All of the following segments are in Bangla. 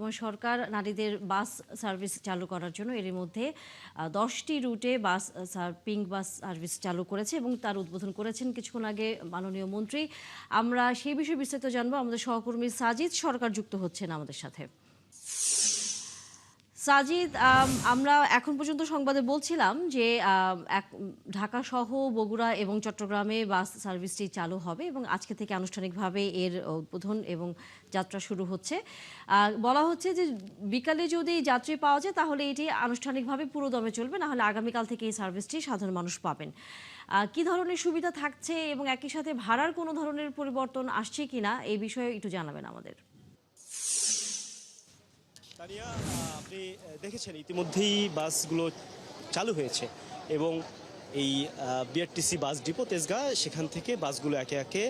বর্তমান সরকার নারীদের বাস সার্ভিস চালু করার জন্য এর মধ্যে 10টি রুটে পিঙ্ক বাস সার্ভিস চালু করেছে এবং তার উদ্বোধন করেছেন কিছুক্ষণ আগে মাননীয় মন্ত্রী। আমরা সেই বিষয়ে বিস্তারিত জানবো। আমাদের সহকর্মী সাজিদ সরকার যুক্ত হচ্ছেন আমাদের সাথে। সাজিদ, আমরা এখন পর্যন্ত সংবাদে বলছিলাম যে ঢাকা সহ বগুড়া এবং চট্টগ্রামে বাস সার্ভিসটি চালু হবে এবং আজকে থেকে আনুষ্ঠানিকভাবে এর উদ্বোধন এবং যাত্রা শুরু হচ্ছে। বলা হচ্ছে যে বিকালে যদি যাত্রী পাওয়া যায় তাহলে এটি আনুষ্ঠানিকভাবে পুরো দমে চলবে, না হলে আগামীকাল থেকে এই সার্ভিসটি সাধারণ মানুষ পাবেন। কি ধরনের সুবিধা থাকছে এবং একই সাথে ভাড়ার কোনো ধরনের পরিবর্তন আসছে কিনা এই বিষয়ে একটু জানাবেন আমাদের। তানিয়া, আপনি দেখেছেন ইতিমধ্যেই বাসগুলো চালু হয়েছে এবং এই বিআরটিসি বাস ডিপো তেজগাঁ সেখান থেকে বাসগুলো একে একে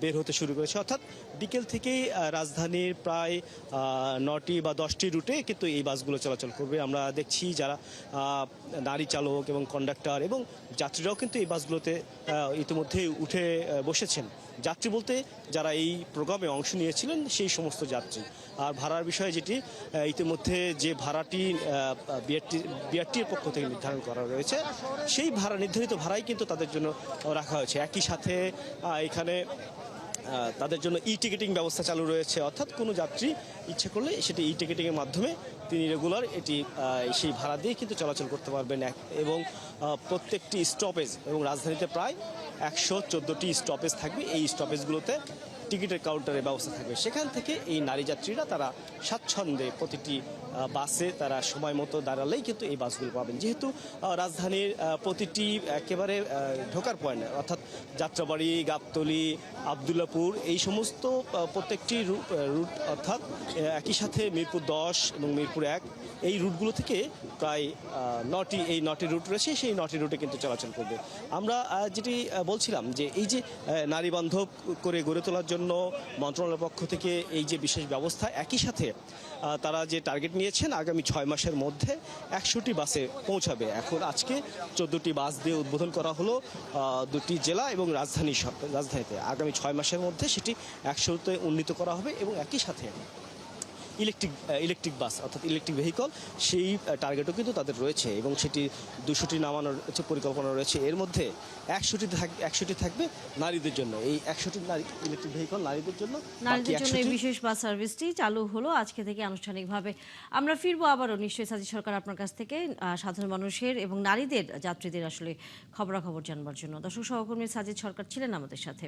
বের হতে শুরু করেছে। অর্থাৎ বিকেল থেকেই রাজধানীর প্রায় 9টি বা 10টি রুটে কিন্তু এই বাসগুলো চলাচল করবে। আমরা দেখছি যারা নারী চালক এবং কন্ডাক্টর এবং যাত্রীরাও কিন্তু এই বাসগুলোতে ইতিমধ্যেই উঠে বসেছেন। যাত্রী বলতে যারা এই প্রোগ্রামে অংশ নিয়েছিলেন সেই সমস্ত যাত্রী। আর ভাড়ার বিষয়ে যেটি ইতিমধ্যে যে ভাড়াটি বিআরটির পক্ষ থেকে নির্ধারণ করা রয়েছে সেই নির্ধারিত ভাড়াই কিন্তু তাদের জন্য রাখা হয়েছে। একই সাথে এখানে তাদের জন্য টিকিটিং ব্যবস্থা চালু রয়েছে। অর্থাৎ কোনো যাত্রী ইচ্ছে করলে সেটি টিকিটিংয়ের মাধ্যমে তিনি রেগুলার সেই ভাড়া দিয়ে কিন্তু চলাচল করতে পারবেন। এবং প্রত্যেকটি স্টপেজ এবং রাজধানীতে প্রায় 114টি স্টপেজ থাকবে। এই স্টপেজগুলোতে টিকিটের কাউন্টারের ব্যবস্থা থাকবে। সেখান থেকে এই নারী যাত্রীরা তারা স্বাচ্ছন্দ্যে প্রতিটি বাসে তারা সময় মতো দাঁড়ালেই কিন্তু এই বাসগুলো পাবেন। যেহেতু রাজধানীর প্রতিটি একেবারে ঢোকার পয়েন্ট অর্থাৎ যাত্রাবাড়ি, গাবতলী, আবদুল্লাপুর এই সমস্ত প্রত্যেকটি রুট অর্থাৎ একই সাথে মিরপুর 10 এবং মিরপুর 1 এই রুটগুলো থেকে প্রায় 9টি রুট রয়েছে। সেই 9টি রুটে কিন্তু চলাচল করবে। আমরা যেটি বলছিলাম যে এই যে নারী বান্ধব করে গড়ে তোলার জন্য মন্ত্রণালয়ের পক্ষ থেকে এই যে বিশেষ ব্যবস্থা, একই সাথে তারা যে টার্গেট নিয়েছেন আগামী 6 মাসের মধ্যে 100টি বাসে পৌঁছাবে। এখন আজকে 14টি বাস দিয়ে উদ্বোধন করা হলো 2টি জেলা এবং রাজধানীতে। আগামী 6 মাসের মধ্যে সেটি 100তে উন্নীত করা হবে এবং একই সাথে ইলেকট্রিক বাস অর্থাৎ ইলেকট্রিক ভেহিকল সেই টার্গেটও কিন্তু তাদের রয়েছে এবং সেটি 200টি নামানোর পরিকল্পনা রয়েছে। এর মধ্যে 100টি থাকবে নারীদের জন্য। এই 100টি ইলেকট্রিক ভেহিকল নারীদের জন্য এই বিশেষ বাস সার্ভিসটি চালু হলো আজকে থেকে আনুষ্ঠানিকভাবে। আমরা ফিরবো আবারও নিশ্চয়ই সাজিদ সরকার আপনার কাছ থেকে সাধারণ মানুষের এবং নারীদের যাত্রীদের আসলে খবরাখবর জানবার জন্য। দর্শক, সহকর্মী সাজিদ সরকার ছিলেন আমাদের সাথে।